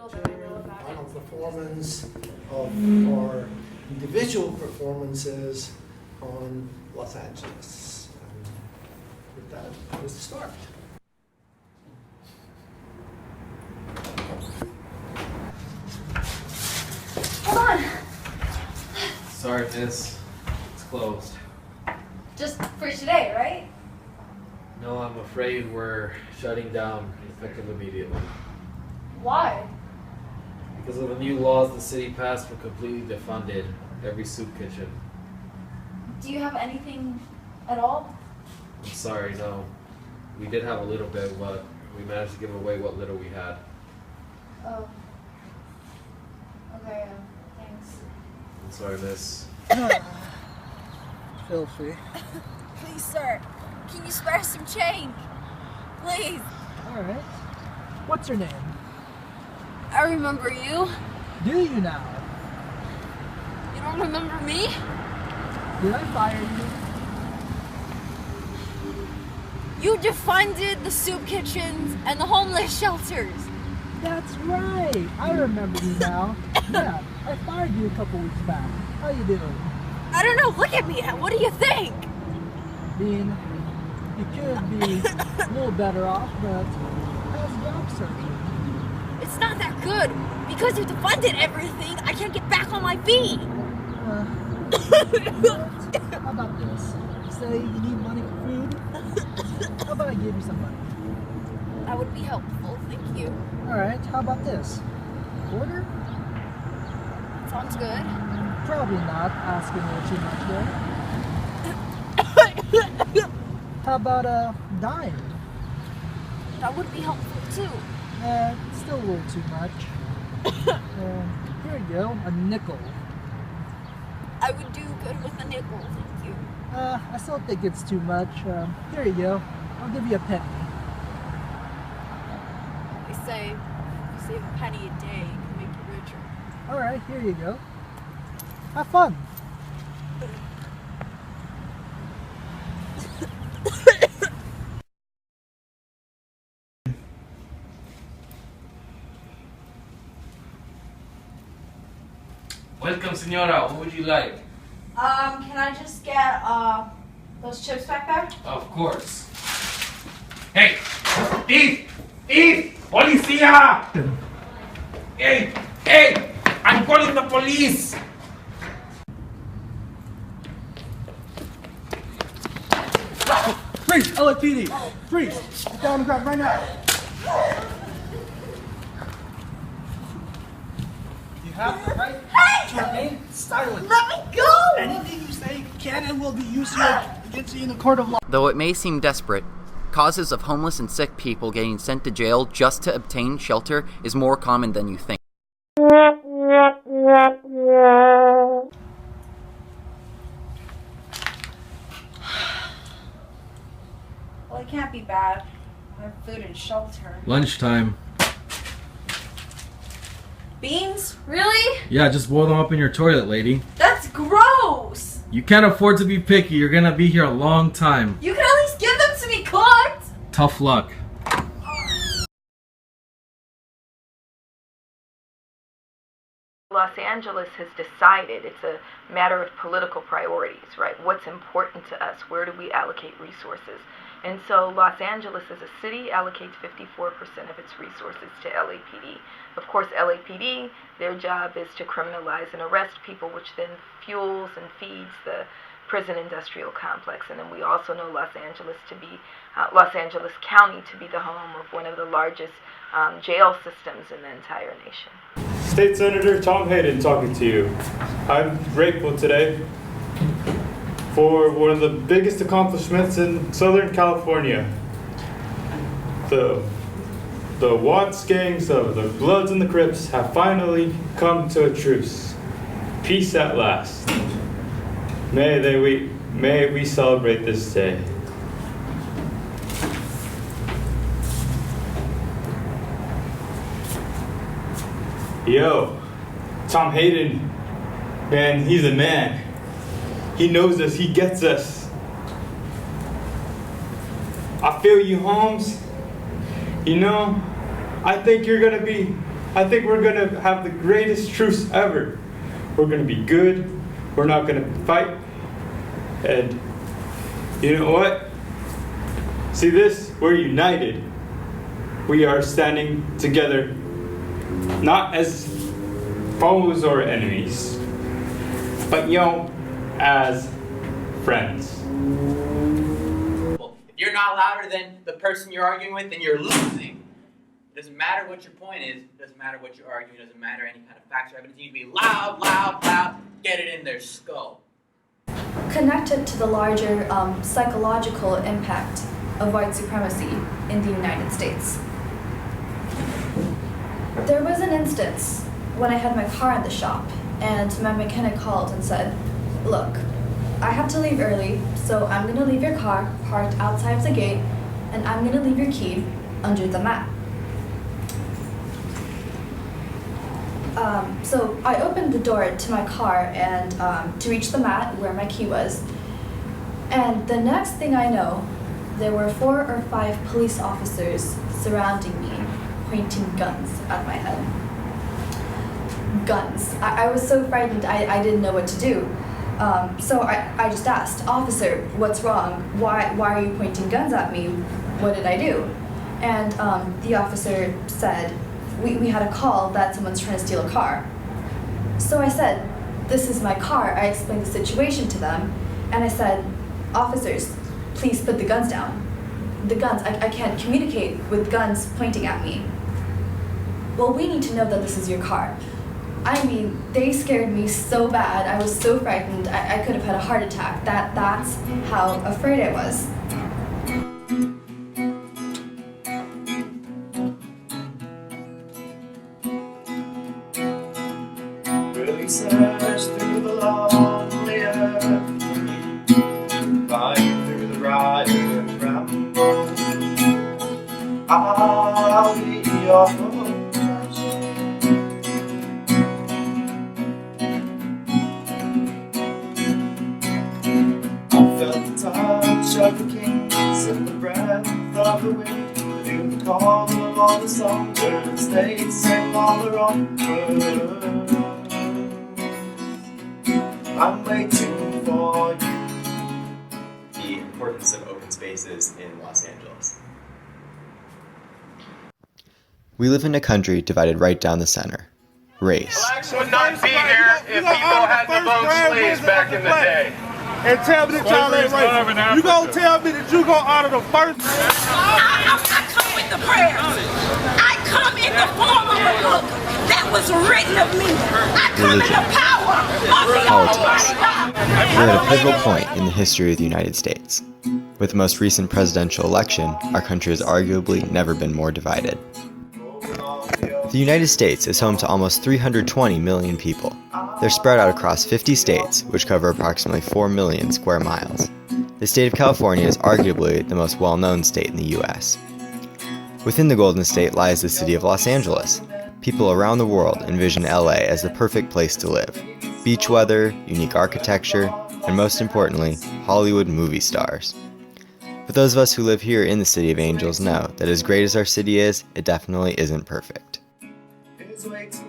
final performance of our individual performances on Los Angeles. And with that, let's start. Hold on. Sorry, miss. It's closed. Just for today, right? No, I'm afraid we're shutting down effective immediately. Why? Because of the new laws the city passed, we're completely defunded every soup kitchen. Do you have anything at all? I'm sorry, no. We did have a little bit, but we managed to give away what little we had. Oh. Okay, thanks. I'm sorry, miss. Feel free. Please, sir. Can you spare some change? Please. Alright. What's your name? I remember you. Do you now? You don't remember me? Did I fire you? You defunded the soup kitchens and the homeless shelters. That's right. I remember you now. Yeah, I fired you a couple weeks back. How you doing? I don't know. Look at me. What do you think? Dean, you could be a little better off, but how's job searching? It's not that good. Because you defunded everything, I can't get back on my feet. How about this? Say you need money for food? How about I give you some money? That would be helpful. Thank you. Alright, how about this? Order? Sounds good. Probably not asking you too much there. How about a dime? That would be helpful too. Still a little too much. Here you go, a nickel. I would do good with a nickel, thank you. I still think it's too much. Here you go. I'll give you a penny. They say you save a penny a day, it can make you richer. Alright, here you go. Have fun. Welcome, senora. What would you like? Can I just get, those chips back there? Of course. Hey! Thief! Thief! Policia! Hey! Hey! I'm calling the police! Freeze! LAPD! Freeze! Get down on the ground right now! You have the right to remain silent. Let me go! Anything you say can and will be used against you in the court of law. Though it may seem desperate, causes of homeless and sick people getting sent to jail just to obtain shelter is more common than you think. Well, it can't be bad. I have food and shelter. Lunchtime. Beans? Really? Yeah, just boil them up in your toilet, lady. That's gross! You can't afford to be picky. You're gonna be here a long time. You can at least give them to me cooked! Tough luck. Los Angeles has decided it's a matter of political priorities, right? What's important to us? Where do we allocate resources? And so Los Angeles as a city allocates 54% of its resources to LAPD. Of course, LAPD, their job is to criminalize and arrest people, which then fuels and feeds the prison industrial complex. And then we also know Los Angeles County to be the home of one of the largest jail systems in the entire nation. State Senator Tom Hayden talking to you. I'm grateful today for one of the biggest accomplishments in Southern California. The Watts gangs of the Bloods and the Crips have finally come to a truce. Peace at last. May we celebrate this day. Yo, Tom Hayden, man, he's a man. He knows us, he gets us. I feel you, Holmes. You know, I think you're gonna be I think we're gonna have the greatest truce ever. We're gonna be good, we're not gonna fight, and you know what? See this? We're united. We are standing together, not as foes or enemies, but as friends. If you're not louder than the person you're arguing with, then you're losing. It doesn't matter what your point is, it doesn't matter what you're arguing, it doesn't matter any kind of facts or evidence. You need to be loud, loud, loud, get it in their skull. Connected to the larger psychological impact of white supremacy in the United States. There was an instance when I had my car in the shop and my mechanic called and said, "Look, I have to leave early, so I'm gonna leave your car parked outside the gate and I'm gonna leave your key under the mat." So I opened the door to my car and to reach the mat where my key was. And the next thing I know, there were 4 or 5 police officers surrounding me, pointing guns at my head. Guns. I was so frightened, I didn't know what to do. So I just asked, "Officer, what's wrong? Why are you pointing guns at me? What did I do?" And the officer said, we had a call that someone's trying to steal a car. So I said, "This is my car." I explained the situation to them, and I said, "Officers, please put the guns down. The guns, I can't communicate with guns pointing at me." "Well, we need to know that this is your car." I mean, they scared me so bad. I was so frightened. I could have had a heart attack. That's how afraid I was. Really search through the lonely earth, flying through the rider bramble. I'll be your protection. I felt the touch of the kings and the breath of the wind. I knew the call of all the soldiers. They sang all their own words. I'm waiting for you. The importance of open spaces in Los Angeles. We live in a country divided right down the center. Race. Blacks would not be here if people had to vote slaves back in the day. And tell me that y'all ain't racist. You gonna tell me that you gonna honor the first? I come with the prayers. I come in the form of a book that was written of me. I come in the power of the Politics. Almighty. We're at a pivotal point in the history of the United States. With the most recent presidential election, our country has arguably never been more divided. The United States is home to almost 320 million people. They're spread out across 50 states, which cover approximately 4 million square miles. The state of California is arguably the most well-known state in the U.S. Within the Golden State lies the city of Los Angeles. People around the world envision LA as the perfect place to live. Beach weather, unique architecture, and most importantly, Hollywood movie stars. But those of us who live here in the City of Angels know that as great as our city is, it definitely isn't perfect. Waiting